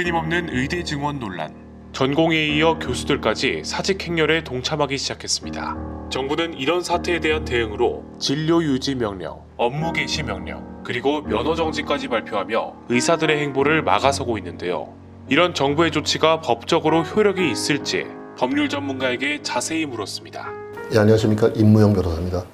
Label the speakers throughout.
Speaker 1: 끊임없는 의대 증원 논란.
Speaker 2: 전공에 이어 교수들까지 사직 행렬에 동참하기 시작했습니다. 정부는 이런 사태에 대한 대응으로 진료 유지 명령, 업무 개시 명령, 그리고 면허 정지까지 발표하며 의사들의 행보를 막아서고 있는데요. 이런 정부의 조치가 법적으로 효력이 있을지 법률 전문가에게 자세히 물었습니다.
Speaker 3: 예, 안녕하십니까. 임무영 변호사입니다.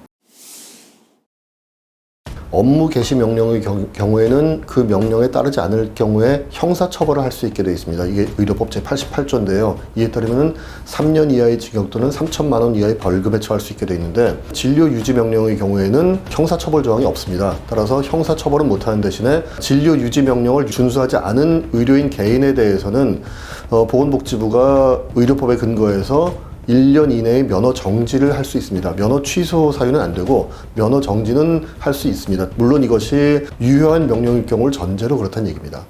Speaker 3: 업무 개시 명령의 경우에는 그 명령에 따르지 않을 경우에 형사처벌을 할 수 있게 되어 있습니다. 이게 의료법 제88조인데요. 이에 따르면 3년 이하의 징역 또는 3천만 원 이하의 벌금에 처할 수 있게 되어 있는데, 진료 유지 명령의 경우에는 형사처벌 조항이 없습니다. 따라서 형사처벌은 못하는 대신에 진료 유지 명령을 준수하지 않은 의료인 개인에 대해서는 보건복지부가 의료법에 근거해서 1년 이내에 면허 정지를 할 수 있습니다. 면허 취소 사유는 안 되고 면허 정지는 할 수 있습니다. 물론 이것이 유효한 명령일 경우를 전제로 그렇다는 얘기입니다.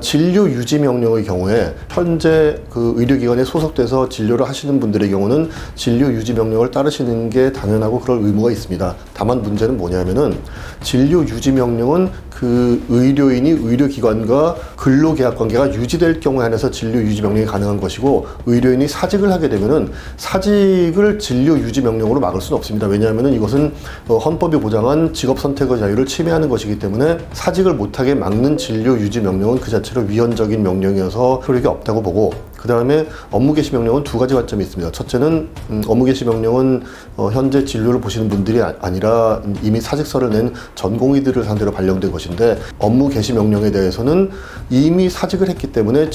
Speaker 3: 진료 유지 명령의 경우에 현재 그 의료기관에 소속돼서 진료를 하시는 분들의 경우는 진료 유지 명령을 따르시는 게 당연하고 그럴 의무가 있습니다. 다만 문제는 뭐냐면은 진료 유지 명령은 그 의료인이 의료기관과 근로계약 관계가 유지될 경우에 한해서 진료 유지 명령이 가능한 것이고, 의료인이 사직을 하게 되면은 사직을 진료 유지 명령으로 막을 수는 없습니다. 왜냐하면은 이것은 헌법이 보장한 직업 선택의 자유를 침해하는 것이기 때문에 사직을 못하게 막는 진료 유지 명령은 그 자체로 위헌적인 명령이어서 효력이 없다고 보고, 그 다음에 업무 개시 명령은 두 가지 관점이 있습니다. 첫째는 업무 개시 명령은 현재 진료를 보시는 분들이 아니라 이미 사직서를 낸 전공의들을 상대로 발령된 것인데, 업무 개시 명령에 대해서는 이미 사직을 했기 때문에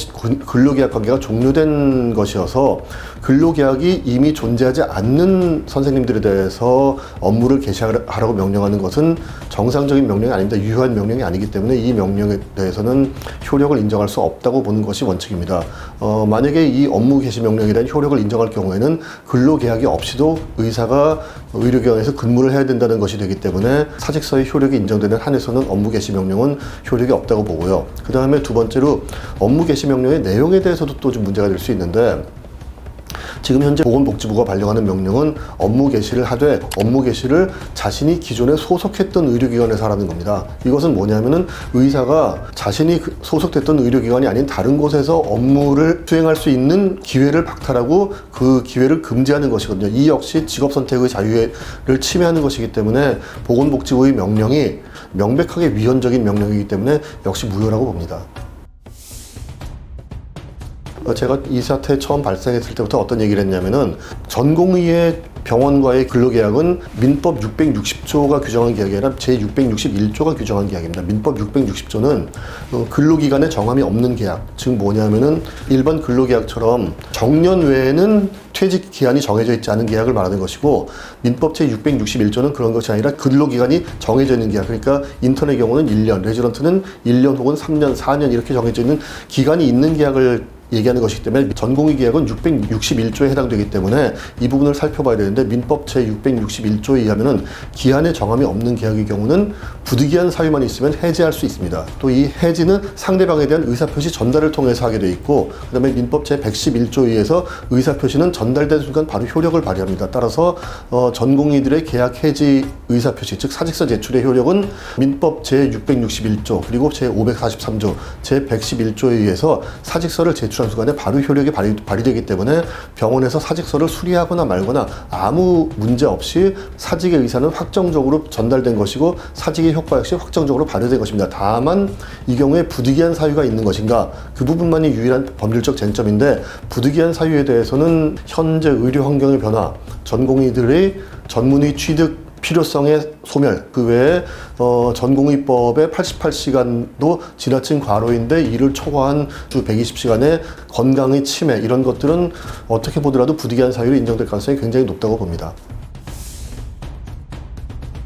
Speaker 3: 근로계약 관계가 종료된 것이어서 근로계약이 이미 존재하지 않는 선생님들에 대해서 업무를 개시하라고 명령하는 것은 정상적인 명령이 아닙니다. 유효한 명령이 아니기 때문에 이 명령에 대해서는 효력을 인정할 수 없다고 보는 것이 원칙입니다. 만약에 이 업무 개시 명령에 대한 효력을 인정할 경우에는 근로계약이 없이도 의사가 의료기관에서 근무를 해야 된다는 것이 되기 때문에 사직서의 효력이 인정되는 한에서는 업무 개시 명령은 효력이 없다고 보고요. 그 다음에 두 번째로 업무 개시 명령의 내용에 대해서도 또 좀 문제가 될 수 있는데, 지금 현재 보건복지부가 발령하는 명령은 업무 개시를 하되 업무 개시를 자신이 기존에 소속했던 의료기관에서 하라는 겁니다. 이것은 뭐냐면은 의사가 자신이 소속됐던 의료기관이 아닌 다른 곳에서 업무를 수행할 수 있는 기회를 박탈하고 그 기회를 금지하는 것이거든요. 이 역시 직업선택의 자유를 침해하는 것이기 때문에 보건복지부의 명령이 명백하게 위헌적인 명령이기 때문에 역시 무효라고 봅니다. 제가 이 사태 처음 발생했을 때부터 어떤 얘기를 했냐면은, 전공의의 병원과의 근로계약은 민법 660조가 규정한 계약이 아니라 제661조가 규정한 계약입니다. 민법 660조는 근로기간에 정함이 없는 계약, 즉 뭐냐면은 일반 근로계약처럼 정년 외에는 퇴직 기한이 정해져 있지 않은 계약을 말하는 것이고, 민법 제661조는 그런 것이 아니라 근로기간이 정해져 있는 계약, 그러니까 인턴의 경우는 1년, 레지던트는 1년 혹은 3년, 4년 이렇게 정해져 있는 기간이 있는 계약을 얘기하는 것이기 때문에 전공의 계약은 661조에 해당되기 때문에 이 부분을 살펴봐야 되는데, 민법 제661조에 의하면은 기한에 정함이 없는 계약의 경우는 부득이한 사유만 있으면 해지할 수 있습니다. 또 이 해지는 상대방에 대한 의사표시 전달을 통해서 하게 돼 있고, 그 다음에 민법 제111조에 의해서 의사표시는 전달된 순간 바로 효력을 발휘합니다. 따라서 전공의들의 계약 해지 의사표시, 즉 사직서 제출의 효력은 민법 제661조 그리고 제543조, 제111조에 의해서 사직서를 제출 순간에 바로 효력이 발휘되기 때문에 병원에서 사직서를 수리하거나 말거나 아무 문제 없이 사직의 의사는 확정적으로 전달된 것이고 사직의 효과 역시 확정적으로 발휘된 것입니다. 다만 이 경우에 부득이한 사유가 있는 것인가, 그 부분만이 유일한 법률적 쟁점인데, 부득이한 사유에 대해서는 현재 의료 환경의 변화, 전공의들의 전문의 취득 필요성의 소멸, 그 외에 전공의법의 88시간도 지나친 과로인데 이를 초과한 주 120시간의 건강의 침해, 이런 것들은 어떻게 보더라도 부득이한 사유로 인정될 가능성이 굉장히 높다고 봅니다.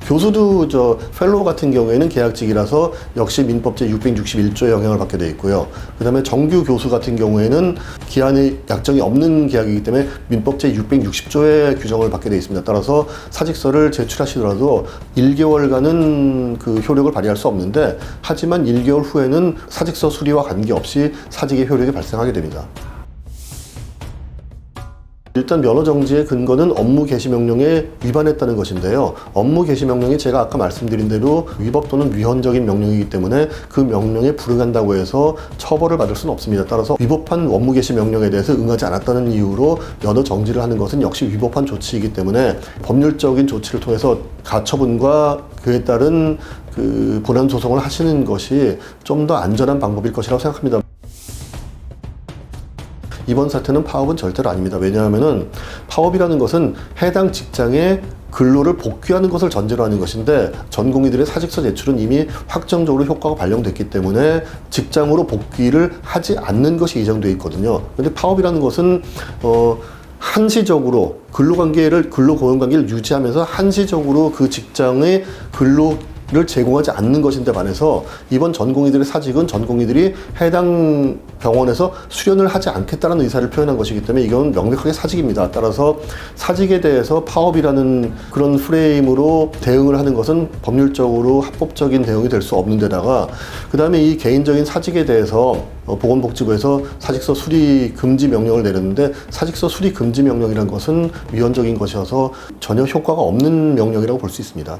Speaker 3: 교수도 펠로우 같은 경우에는 계약직이라서 역시 민법 제661조의 영향을 받게 되어 있고요. 그 다음에 정규 교수 같은 경우에는 기한의 약정이 없는 계약이기 때문에 민법 제660조의 규정을 받게 되어 있습니다. 따라서 사직서를 제출하시더라도 1개월간은 그 효력을 발휘할 수 없는데, 하지만 1개월 후에는 사직서 수리와 관계없이 사직의 효력이 발생하게 됩니다. 일단 면허 정지의 근거는 업무 개시 명령에 위반했다는 것인데요. 업무 개시 명령이 제가 아까 말씀드린 대로 위법 또는 위헌적인 명령이기 때문에 그 명령에 불응한다고 해서 처벌을 받을 수는 없습니다. 따라서 위법한 업무 개시 명령에 대해서 응하지 않았다는 이유로 면허 정지를 하는 것은 역시 위법한 조치이기 때문에 법률적인 조치를 통해서 가처분과 그에 따른 그 본안 소송을 하시는 것이 좀 더 안전한 방법일 것이라고 생각합니다. 이번 사태는 파업은 절대로 아닙니다. 왜냐하면은 파업이라는 것은 해당 직장에 근로를 복귀하는 것을 전제로 하는 것인데 전공의들의 사직서 제출은 이미 확정적으로 효과가 발령됐기 때문에 직장으로 복귀를 하지 않는 것이 예정되어 있거든요. 그런데 파업이라는 것은 한시적으로 근로고용관계를 유지하면서 한시적으로 그 직장의 근로를 제공하지 않는 것인데 반해서 이번 전공의들의 사직은 전공의들이 해당 병원에서 수련을 하지 않겠다는 의사를 표현한 것이기 때문에 이건 명백하게 사직입니다. 따라서 사직에 대해서 파업이라는 그런 프레임으로 대응을 하는 것은 법률적으로 합법적인 대응이 될 수 없는 데다가 그 다음에 이 개인적인 사직에 대해서 보건복지부에서 사직서 수리 금지 명령을 내렸는데 사직서 수리 금지 명령이라는 것은 위헌적인 것이어서 전혀 효과가 없는 명령이라고 볼 수 있습니다.